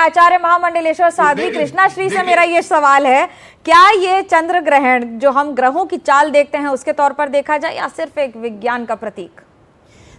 आचार्य महामंडलेश्वर साध्वी कृष्णा श्री से मेरा ये सवाल है, क्या ये चंद्र ग्रहण जो हम ग्रहों की चाल देखते हैं उसके तौर पर देखा जाए या सिर्फ एक विज्ञान का प्रतीक?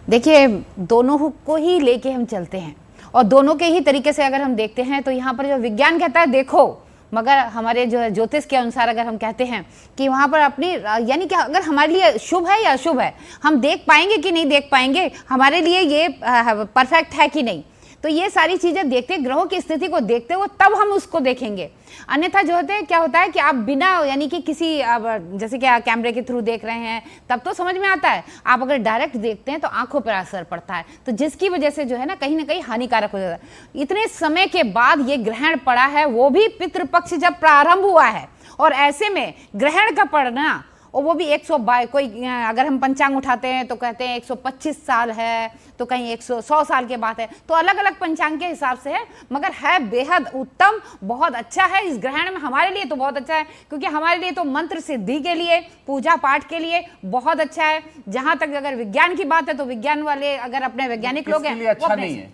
देखिए, दोनों को ही लेके हम चलते हैं और दोनों के ही तरीके से अगर हम देखते हैं तो यहाँ पर जो विज्ञान कहता है देखो, मगर हमारे जो ज्योतिष के अनुसार अगर हम कहते हैं कि वहाँ पर अपनी यानी कि अगर हमारे लिए शुभ है या अशुभ है, हम देख पाएंगे कि नहीं देख पाएंगे, हमारे लिए ये परफेक्ट है कि नहीं, तो ये सारी चीजें देखते, ग्रहों की स्थिति को देखते हुए तब हम उसको देखेंगे। अन्यथा जो होते हैं क्या होता है कि आप बिना यानी कि किसी जैसे कि कैमरे के थ्रू देख रहे हैं तब तो समझ में आता है, आप अगर डायरेक्ट देखते हैं तो आंखों पर असर पड़ता है, तो जिसकी वजह से जो है ना कहीं हानिकारक हो जाता है। इतने समय के बाद ये ग्रहण पड़ा है, वो भी पितृपक्ष जब प्रारंभ हुआ है, और ऐसे में ग्रहण का पड़ना और वो भी 122, कोई अगर हम पंचांग उठाते हैं तो कहते हैं 125 साल है, तो कहीं 100 साल के बाद है, तो अलग अलग पंचांग के हिसाब से है, मगर है बेहद उत्तम, बहुत अच्छा है। इस ग्रहण में हमारे लिए तो बहुत अच्छा है, क्योंकि हमारे लिए तो मंत्र सिद्धि के लिए, पूजा पाठ के लिए बहुत अच्छा है। जहां तक अगर विज्ञान की बात है तो विज्ञान वाले अगर अपने वैज्ञानिक लोग हैं, अच्छा नहीं है,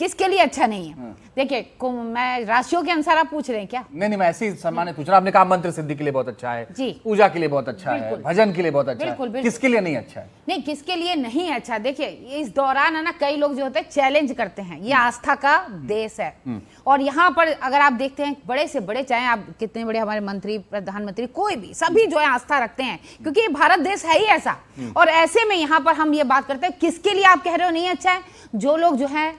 किसके लिए अच्छा नहीं है? देखिए, मैं राशियों के अनुसार आप पूछ रहे हैं क्या? नहीं, मैं ऐसे ही सामान्य पूछ रहा। आपने कहा मंत्र सिद्धि के लिए बहुत अच्छा है जी, पूजा के लिए बहुत अच्छा है, भजन के लिए बहुत अच्छा है, किसके लिए नहीं अच्छा है? नहीं, किसके लिए नहीं अच्छा, देखिए इस दौरान है ना कई लोग जो होते हैं चैलेंज करते हैं, ये आस्था का देश है, और यहाँ पर अगर आप देखते हैं बड़े से बड़े, चाहे आप कितने बड़े हमारे मंत्री, प्रधानमंत्री, कोई भी, सभी जो है आस्था रखते हैं, क्योंकि ये भारत देश है ही ऐसा। और ऐसे में यहाँ पर हम ये बात करते हैं किसके लिए आप कह रहे हो नहीं अच्छा है? जो लोग जो है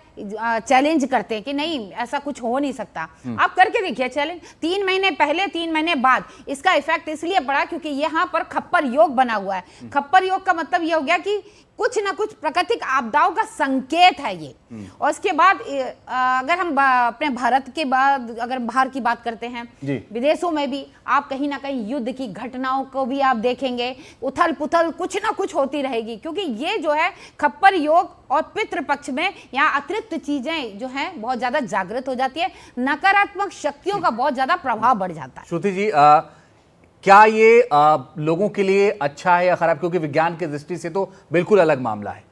चैलेंज करते हैं कि नहीं ऐसा कुछ हो नहीं सकता, आप करके देखिए चैलेंज। 3 महीने पहले, 3 महीने बाद इसका इफेक्ट इसलिए पड़ा क्योंकि यहाँ पर खप्पर योग बना हुआ है। खप्पर योग का मतलब ये हो गया कि कुछ ना कुछ प्राकृतिक आपदाओं का संकेत है ये। और इसके बाद अगर हम अपने भारत के बाद अगर बाहर की बात करते हैं, विदेशों में भी आप कहीं ना कहीं युद्ध की घटनाओं को भी आप देखेंगे, उथल पुथल कुछ ना कुछ होती रहेगी, क्योंकि ये जो है खप्पर योग और पितृपक्ष में यहाँ अतिरिक्त चीजें जो है बहुत ज्यादा जागृत हो जाती है, नकारात्मक शक्तियों का बहुत ज्यादा प्रभाव बढ़ जाता है। श्रुति जी, क्या ये लोगों के लिए अच्छा है या खराब? क्योंकि विज्ञान की दृष्टि से तो बिल्कुल अलग मामला है।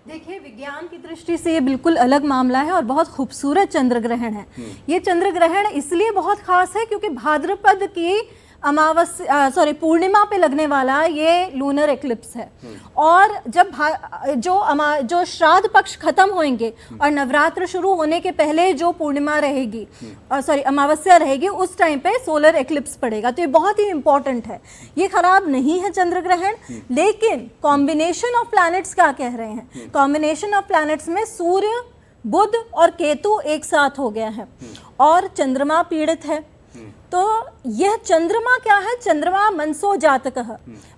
देखिए, विज्ञान की दृष्टि से ये बिल्कुल अलग मामला है और बहुत खूबसूरत चंद्र ग्रहण है। ये चंद्र ग्रहण इसलिए बहुत खास है क्योंकि भाद्रपद की पूर्णिमा पे लगने वाला ये लूनर एक्लिप्स है, और जब जो श्राद्ध पक्ष खत्म होंगे और नवरात्र शुरू होने के पहले जो पूर्णिमा रहेगी, अमावस्या रहेगी, उस टाइम पे सोलर एक्लिप्स पड़ेगा। तो ये बहुत ही इंपॉर्टेंट है, ये खराब नहीं है चंद्र ग्रहण। लेकिन कॉम्बिनेशन ऑफ प्लैनेट्स क्या कह रहे हैं? कॉम्बिनेशन ऑफ प्लैनेट्स में सूर्य, बुध और केतु एक साथ हो गया है और चंद्रमा पीड़ित है। तो यह चंद्रमा क्या है? चंद्रमा मनसो जातकः,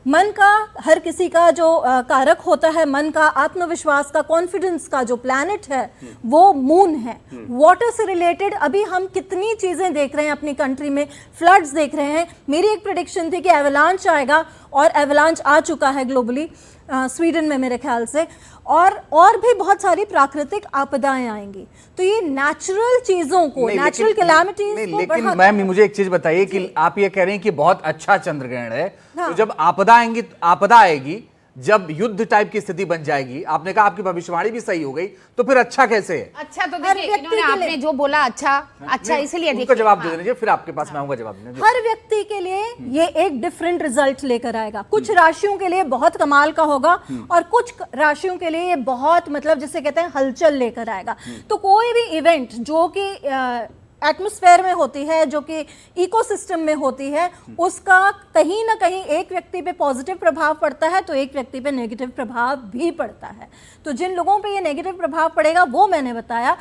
मन का, हर किसी का जो कारक होता है, मन का, आत्मविश्वास का, कॉन्फिडेंस का जो प्लैनेट है वो मून है। वाटर से रिलेटेड अभी हम कितनी चीजें देख रहे हैं अपनी कंट्री में, फ्लड्स देख रहे हैं। मेरी एक प्रेडिक्शन थी कि एवलांच आएगा और एवलांच आ चुका है ग्लोबली, स्वीडन में मेरे ख्याल से, और भी बहुत सारी प्राकृतिक आपदाएं आएंगी। तो ये नेचुरल चीजों को, नेचुरल कैलामिटीज को, लेकिन मैम मुझे एक चीज बताइए कि आप ये कह रहे हैं कि बहुत अच्छा चंद्र ग्रहण है, तो जब आपदा आएगी, जब युद्ध टाइप की स्थिति बन जाएगी, आपने कहा आपकी भविष्यवाणी भी सही हो गई, तो फिर अच्छा कैसे है? अच्छा तो देखिए, इन्होंने आपने जो बोला अच्छा इसलिए उनका जवाब दे दीजिए, फिर आपके पास मैं आऊंगा जवाब देने। हर व्यक्ति के लिए ये एक डिफरेंट रिजल्ट लेकर आएगा। कुछ राशियों के लिए बहुत कमाल का होगा और कुछ राशियों के लिए ये बहुत, मतलब जिसे कहते हैं हलचल लेकर आएगा। तो कोई भी इवेंट जो कि एटमॉस्फेयर में होती है, जो कि इकोसिस्टम में होती है, उसका कहीं ना कहीं एक व्यक्ति पे पॉजिटिव प्रभाव पड़ता है तो एक व्यक्ति पे नेगेटिव प्रभाव भी पड़ता है। तो जिन लोगों पे ये नेगेटिव प्रभाव पड़ेगा वो मैंने बताया।